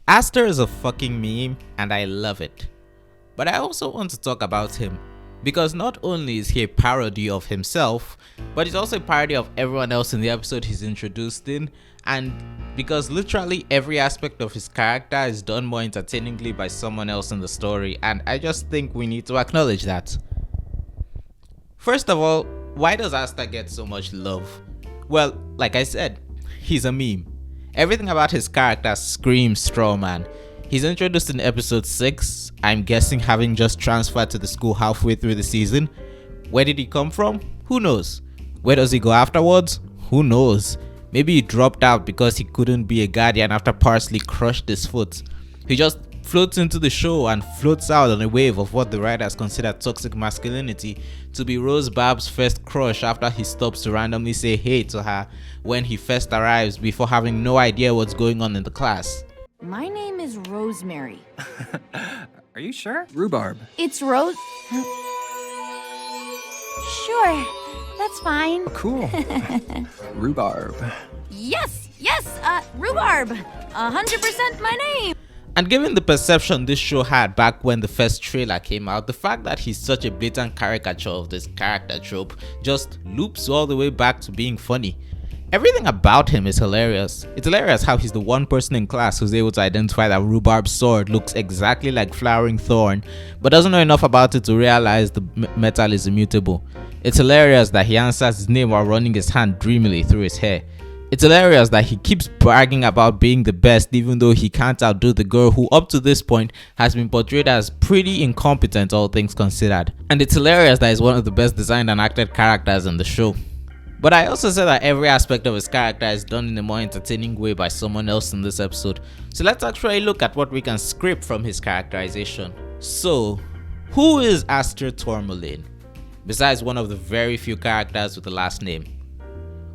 Aster is a fucking meme and I love it. But I also want to talk about him because not only is he a parody of himself, but he's also a parody of everyone else in the episode he's introduced in, and because literally every aspect of his character is done more entertainingly by someone else in the story, and I just think we need to acknowledge that. First of all, why does Asta get so much love? Well, like I said, he's a meme. Everything about his character screams straw man. He's introduced in episode 6, I'm guessing having just transferred to the school halfway through the season. Where did he come from? Who knows? Where does he go afterwards? Who knows? Maybe he dropped out because he couldn't be a guardian after Parsley crushed his foot. He just floats into the show and floats out on a wave of what the writers consider toxic masculinity to be Rosebarb's first crush after he stops to randomly say hey to her when he first arrives before having no idea what's going on in the class. My name is Rosemary. Are you sure? Rubarb. It's Rose... Sure, that's fine. Cool. Rubarb. Yes, Rubarb. 100% my name. And given the perception this show had back when the first trailer came out, the fact that he's such a blatant caricature of this character trope just loops all the way back to being funny. Everything about him is hilarious. It's hilarious how he's the one person in class who's able to identify that Rubarb's sword looks exactly like flowering thorn, but doesn't know enough about it to realize the metal is immutable. It's hilarious that he answers his name while running his hand dreamily through his hair. It's hilarious that he keeps bragging about being the best even though he can't outdo the girl who up to this point has been portrayed as pretty incompetent all things considered. And it's hilarious that he's one of the best designed and acted characters in the show. But I also said that every aspect of his character is done in a more entertaining way by someone else in this episode. So let's actually look at what we can scrape from his characterization. So, who is Aster Tourmaline? Besides one of the very few characters with the last name.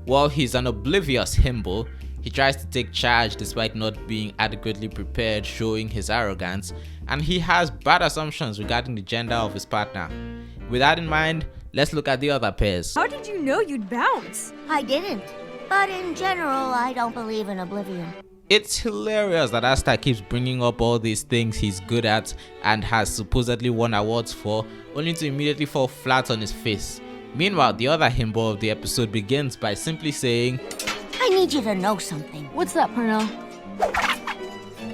Well, he's an oblivious himbo. He tries to take charge despite not being adequately prepared, showing his arrogance, and he has bad assumptions regarding the gender of his partner. With that in mind, let's look at the other pairs. How did you know you'd bounce? I didn't. But in general, I don't believe in oblivion. It's hilarious that Asta keeps bringing up all these things he's good at and has supposedly won awards for, only to immediately fall flat on his face. Meanwhile, the other himbo of the episode begins by simply saying, I need you to know something. What's that, Pernell?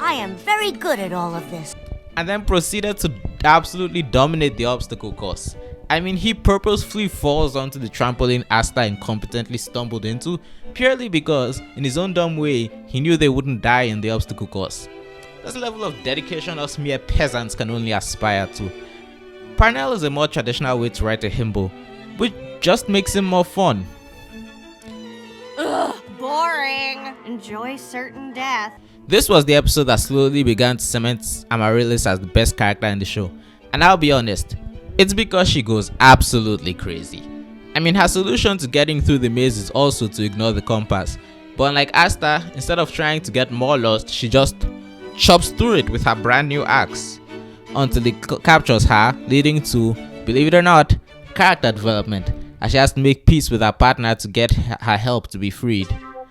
I am very good at all of this. and then proceeded to absolutely dominate the obstacle course. I mean, he purposefully falls onto the trampoline Asta incompetently stumbled into, purely because, in his own dumb way, he knew they wouldn't die in the obstacle course. That's a level of dedication us mere peasants can only aspire to. Parnell is a more traditional way to write a himbo, which just makes him more fun. Ugh, boring. Enjoy certain death. This was the episode that slowly began to cement Amaryllis as the best character in the show, and I'll be honest, it's because she goes absolutely crazy. I mean, her solution to getting through the maze is also to ignore the compass, but unlike Asta, instead of trying to get more lost, she just chops through it with her brand new axe until it captures her, leading to, believe it or not, character development, as she has to make peace with her partner to get her help to be freed.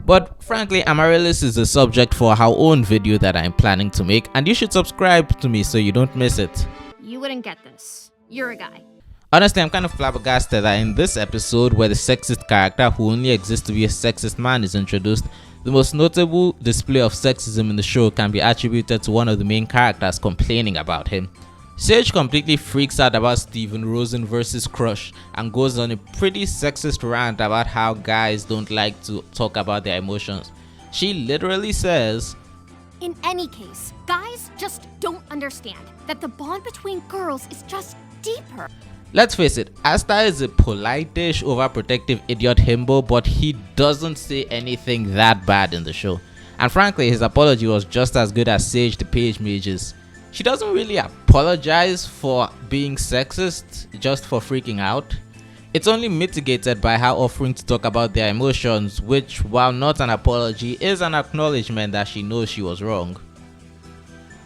But frankly, Amaryllis is the subject for her own video that I'm planning to make, and you should subscribe to me so you don't miss it. You wouldn't get this. You're a guy. Honestly, I'm kind of flabbergasted that in this episode, where the sexist character who only exists to be a sexist man is introduced, the most notable display of sexism in the show can be attributed to one of the main characters complaining about him. Sage completely freaks out about Steven Rosen versus Crush and goes on a pretty sexist rant about how guys don't like to talk about their emotions. She literally says, "In any case, guys just don't understand that the bond between girls is just deeper." Let's face it, Asta is a polite-ish, overprotective idiot himbo, but he doesn't say anything that bad in the show. And frankly, his apology was just as good as Sage the Page Mage's. She doesn't really apologize for being sexist, just for freaking out. It's only mitigated by her offering to talk about their emotions, which, while not an apology, is an acknowledgement that she knows she was wrong.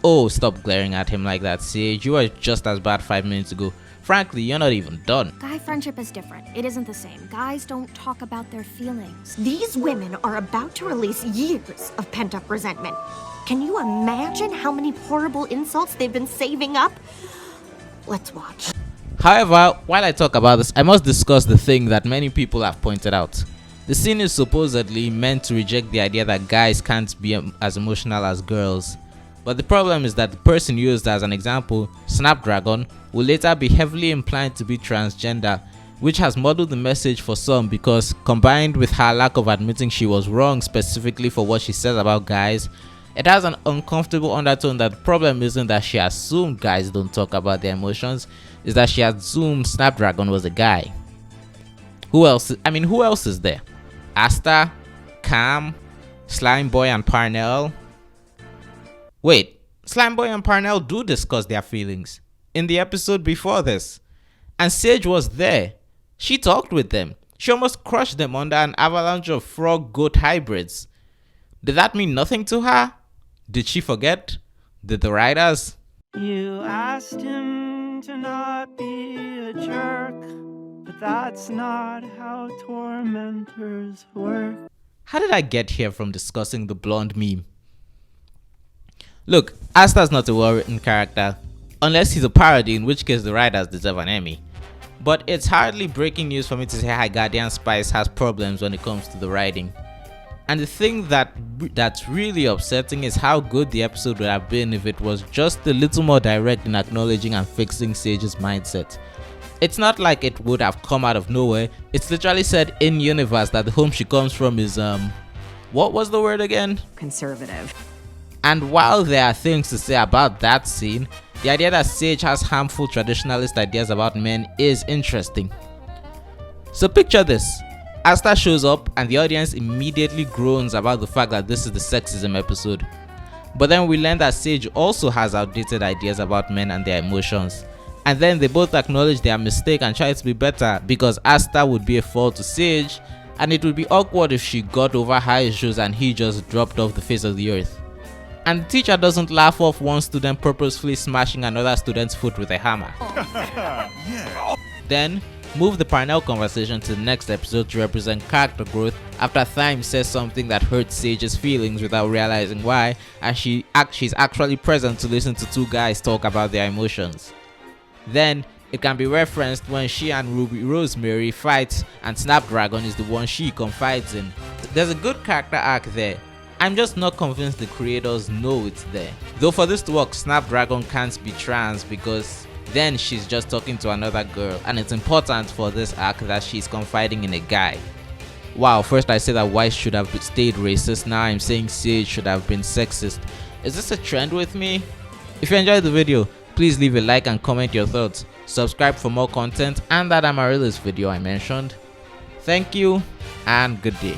Oh, stop glaring at him like that, Sage. You were just as bad 5 minutes ago. Frankly, you're not even done. Guy friendship is different. It isn't the same. Guys don't talk about their feelings. These women are about to release years of pent-up resentment. Can you imagine how many horrible insults they've been saving up? Let's watch. However, while I talk about this, I must discuss the thing that many people have pointed out. The scene is supposedly meant to reject the idea that guys can't be as emotional as girls. But the problem is that the person used as an example, Snapdragon, will later be heavily inclined to be transgender, which has muddled the message for some because, combined with her lack of admitting she was wrong specifically for what she says about guys, it has an uncomfortable undertone that the problem isn't that she assumed guys don't talk about their emotions, is that she assumed Snapdragon was a guy. Who else is there? Asta, Cam, Slime Boy and Parnell. Wait, Slime Boy and Parnell do discuss their feelings in the episode before this. And Sage was there. She talked with them. She almost crushed them under an avalanche of frog-goat hybrids. Did that mean nothing to her? Did she forget? Did the writers? You asked him to not be a jerk, but that's not how tormentors work. How did I get here from discussing the blonde meme? Look, Asta's not a well-written character, unless he's a parody, in which case the writers deserve an Emmy. But it's hardly breaking news for me to say High Guardian Spice has problems when it comes to the writing. And the thing that's really upsetting is how good the episode would have been if it was just a little more direct in acknowledging and fixing Sage's mindset. It's not like it would have come out of nowhere. It's literally said in universe that the home she comes from is what was the word again? Conservative. And while there are things to say about that scene, the idea that Sage has harmful traditionalist ideas about men is interesting. So picture this. Asta shows up and the audience immediately groans about the fact that this is the sexism episode. But then we learn that Sage also has outdated ideas about men and their emotions. And then they both acknowledge their mistake and try to be better, because Asta would be a fault to Sage, and it would be awkward if she got over her issues and he just dropped off the face of the earth. And the teacher doesn't laugh off one student purposefully smashing another student's foot with a hammer. Then move the Parnell conversation to the next episode to represent character growth after Thyme says something that hurts Sage's feelings without realizing why, and she's actually present to listen to two guys talk about their emotions. Then it can be referenced when she and Rosemary fight and Snapdragon is the one she confides in. There's a good character arc there. I'm just not convinced the creators know it's there. Though for this to work, Snapdragon can't be trans because then she's just talking to another girl, and it's important for this arc that she's confiding in a guy. Wow, first I said that White should have stayed racist, now I'm saying Sage should have been sexist. Is this a trend with me? If you enjoyed the video, please leave a like and comment your thoughts. Subscribe for more content and that Amaryllis video I mentioned. Thank you and good day.